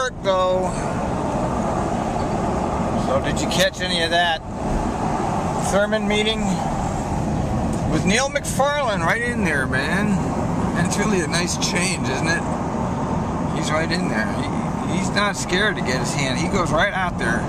work, though. So did you catch any of that Thurman meeting? With Neil McFarlane right in there, man. That's really a nice change, isn't it? He's right in there. He's not scared to get his hand. He goes right out there.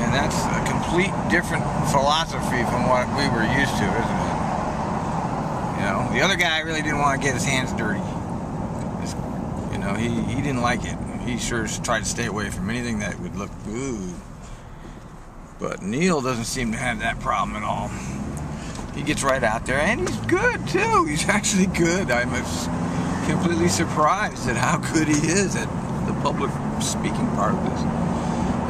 And that's a complete different philosophy from what we were used to, isn't it? You know, the other guy really didn't want to get his hands dirty. You know, he didn't like it. He sure tried to stay away from anything that would look ooh. But Neil doesn't seem to have that problem at all. He gets right out there, and he's good too. He's actually good. I'm completely surprised at how good he is at the public speaking part of this.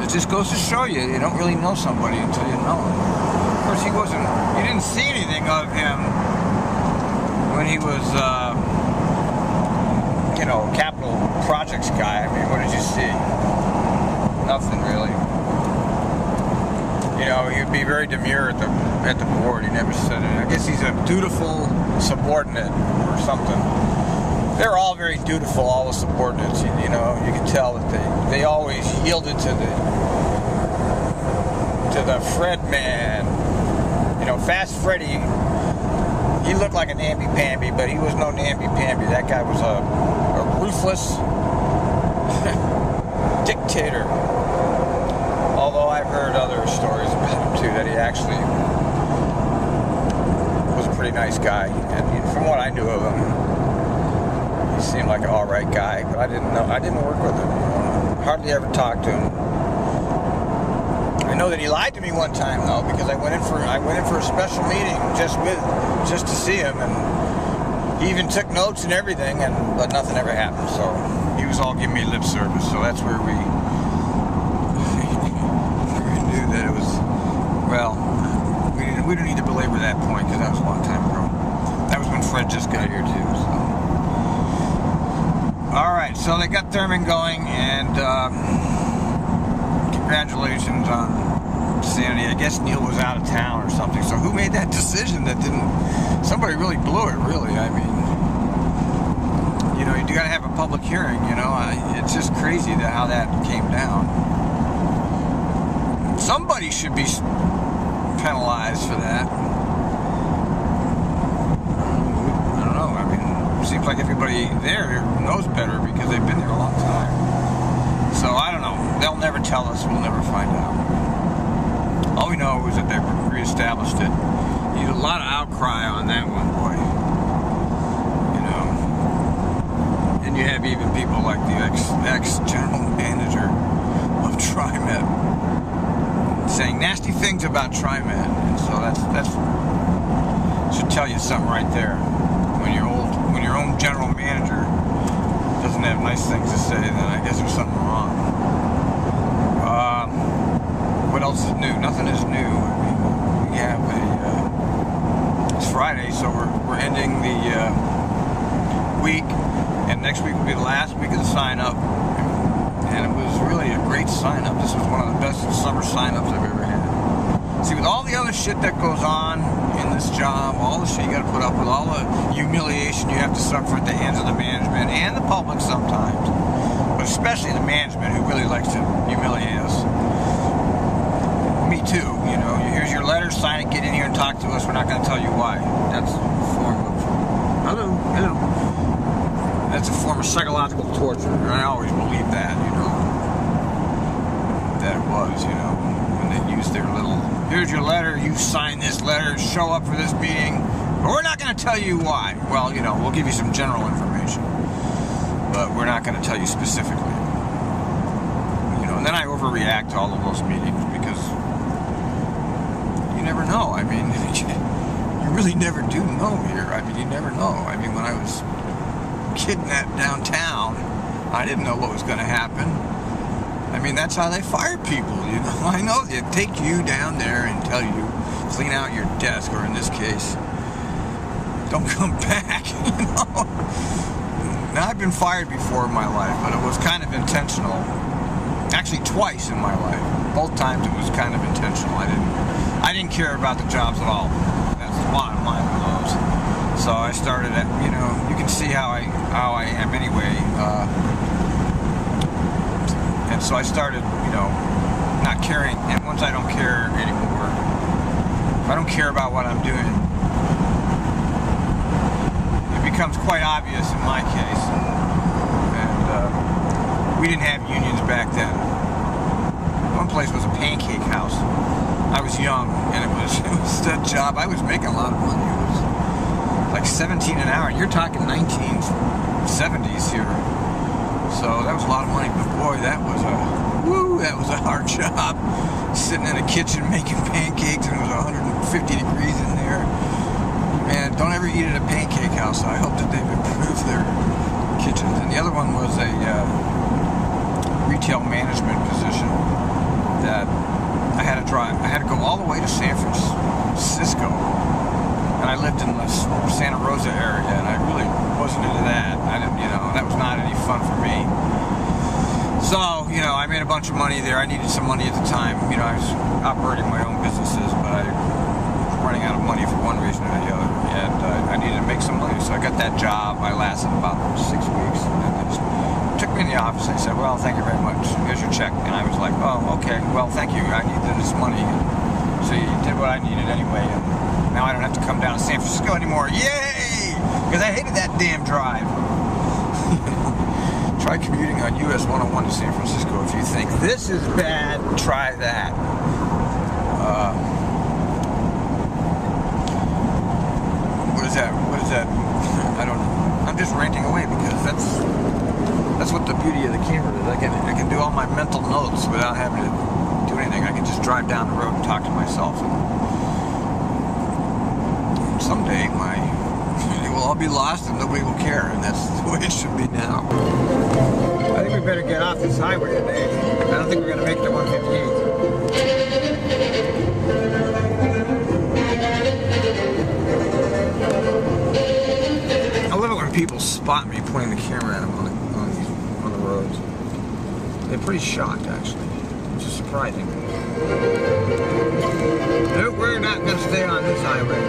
It just goes to show you, you don't really know somebody until you know him. Of course, you didn't see anything of him when he was, you know, capital projects guy. I mean, what did you see? Nothing really. You know, he'd be very demure at the board. He never said it. I guess he's a dutiful subordinate or something. They're all very dutiful, all the subordinates. You know, you can tell that they always yielded to the Fred man. You know, Fast Freddy. He looked like a namby-pamby, but he was no namby-pamby. That guy was a ruthless dictator. Although I've heard other stories about him too, that he actually was a pretty nice guy. And from what I knew of him, he seemed like an all-right guy. But I didn't work with him. Hardly ever talked to him. I know that he lied to me one time though, because I went in for a special meeting just to see him, and he even took notes and everything, but nothing ever happened. So he was all giving me lip service. So that's where we knew that it was. Well, we don't need to belabor that point because that was a long time ago. That was when Fred just got here too. So. All right, so they got Thurman going, and congratulations on Sandy. I guess Neil was out of town or something. So who made that decision that didn't... Somebody really blew it, really. I mean, you know, you got to have a public hearing, you know. It's just crazy how that came down. Somebody should be penalized for that. I don't know. I mean, it seems like everybody there knows better because they've been there a long time. So, I don't know. They'll never tell us. We'll never find out. All we know is that they reestablished it. You had a lot of outcry on that one, boy. You know. And you have even people like the ex-general manager of TriMet saying nasty things about TriMet. And so that's should tell you something right there. When your own general manager doesn't have nice things to say, then I guess there's something wrong. What else is new? Nothing is new. I mean, we have it's Friday, so we're ending the week, and next week will be the last week of the sign-up. And it was really a great sign-up. This was one of the best summer sign-ups I've ever had. See, with all the other shit that goes on in this job, all the shit you got to put up with, all the humiliation you have to suffer at the hands of the management and the public sometimes, but especially the management who really likes to humiliate us. Me too, you know. Here's your letter, sign it, get in here and talk to us. We're not going to tell you why. That's a form of... Hello. That's a form of psychological torture. And I always believed that, you know. That it was, you know. When they used their little... Here's your letter, you sign this letter, show up for this meeting. But we're not going to tell you why. Well, you know, we'll give you some general information. But we're not going to tell you specifically. You know, and then I overreact to all of those meetings because... You never know. I mean, you really never do know here. I mean, you never know. I mean, when I was kidnapped downtown, I didn't know what was going to happen. I mean, that's how they fire people, you know. I know they take you down there and tell you, clean out your desk, or in this case, don't come back, you know. Now, I've been fired before in my life, but it was kind of intentional. Actually, twice in my life. Both times it was kind of intentional. I didn't care about the jobs at all. That's the bottom line of those. So I started at, you know, you can see how I am anyway. so I started, not caring. And once I don't care anymore, if I don't care about what I'm doing, it becomes quite obvious in my case. And we didn't have unions back then. One place was a pancake house. I was young, and it was that job. I was making a lot of money. It was like $17 an hour. You're talking 1970s here. So that was a lot of money. But boy, that was a hard job. Sitting in a kitchen making pancakes, and it was 150 degrees in there. Man, don't ever eat at a pancake house. I hope that they've improved their kitchens. And the other one was a retail management position that I had to drive. I had to go all the way to San Francisco, and I lived in the Santa Rosa area, and I really wasn't into that. I didn't, that was not any fun for me. So, I made a bunch of money there. I needed some money at the time. I was operating my own businesses, but I was running out of money for one reason or the other, and I needed to make some money. So I got that job. I lasted about 6 weeks, and then they just took me in the office. They said, well, thank you very much. Here's your check. And I was like, oh, okay. Well, thank you. I needed this money. And so you did what I needed anyway. And now I don't have to come down to San Francisco anymore. Yay! Because I hated that damn drive. Try commuting on US 101 to San Francisco. If you think this is bad, try that. What is that? I don't know. I'm just ranting away because that's what the beauty of the camera is. I can do all my mental notes without having to do anything. I can just drive down the road and talk to myself. And someday it will all be lost and nobody will care, and that's the way it should be now. I think we better get off this highway today. I don't think we're going to make it to 158. I love it when people spot me pointing the camera at them on the roads. They're pretty shocked, actually, which is surprising. Nope, we're not going to stay on this highway.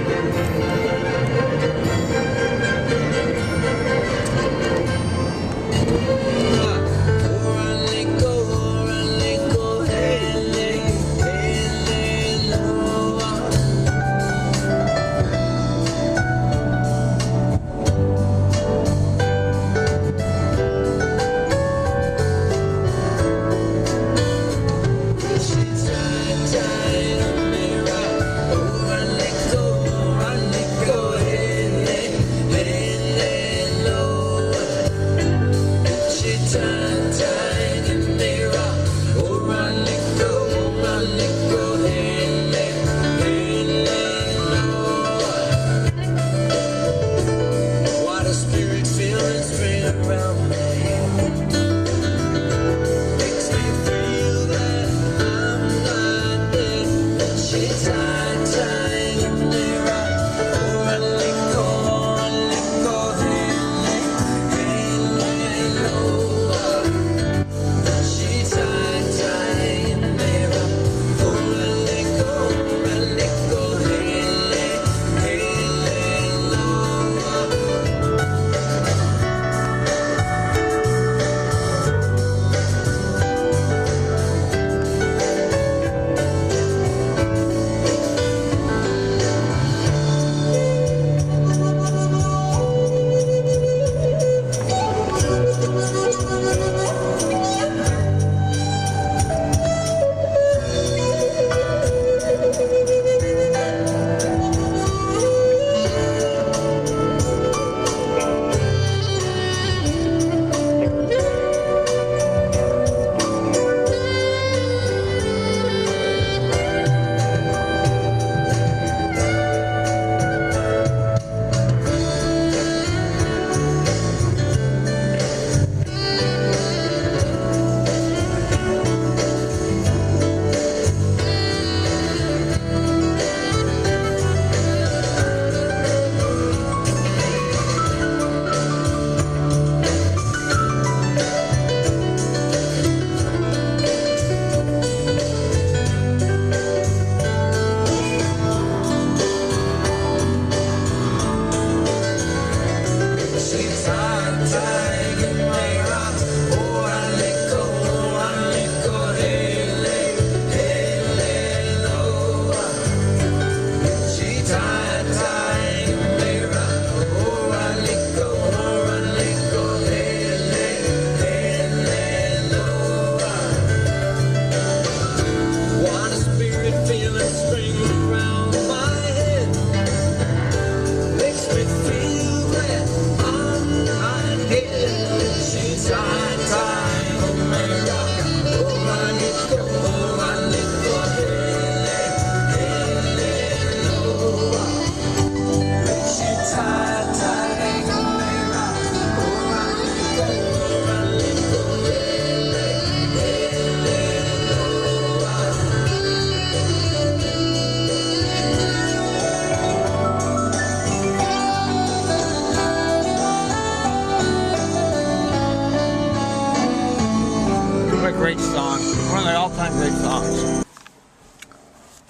What a great song. One of the all-time great songs.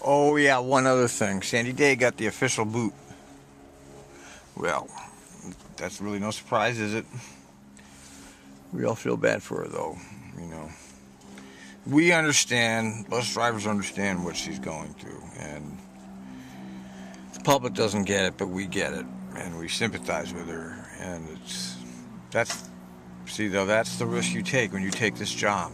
Oh yeah, one other thing. Sandy Day got the official boot. Well, that's really no surprise, is it? We all feel bad for her, though. You know, we understand. Bus drivers understand what she's going through, and the public doesn't get it, but we get it, and we sympathize with her. And that's the risk you take when you take this job.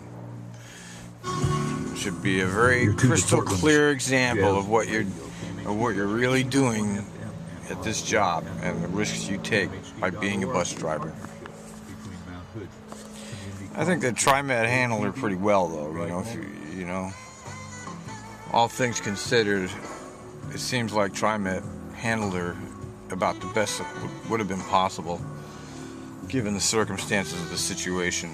It should be a very crystal clear example of what you're really doing at this job and the risks you take by being a bus driver. I think that TriMet handled her pretty well, though. You know, all things considered, it seems like TriMet handled her about the best that would have been possible, given the circumstances of the situation.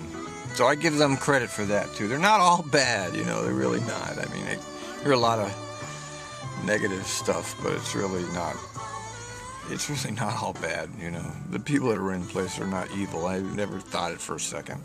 So I give them credit for that too. They're not all bad, you know. They're really not. I mean, I hear a lot of negative stuff, but it's really not. It's really not all bad, you know. The people that are in place are not evil. I never thought it for a second.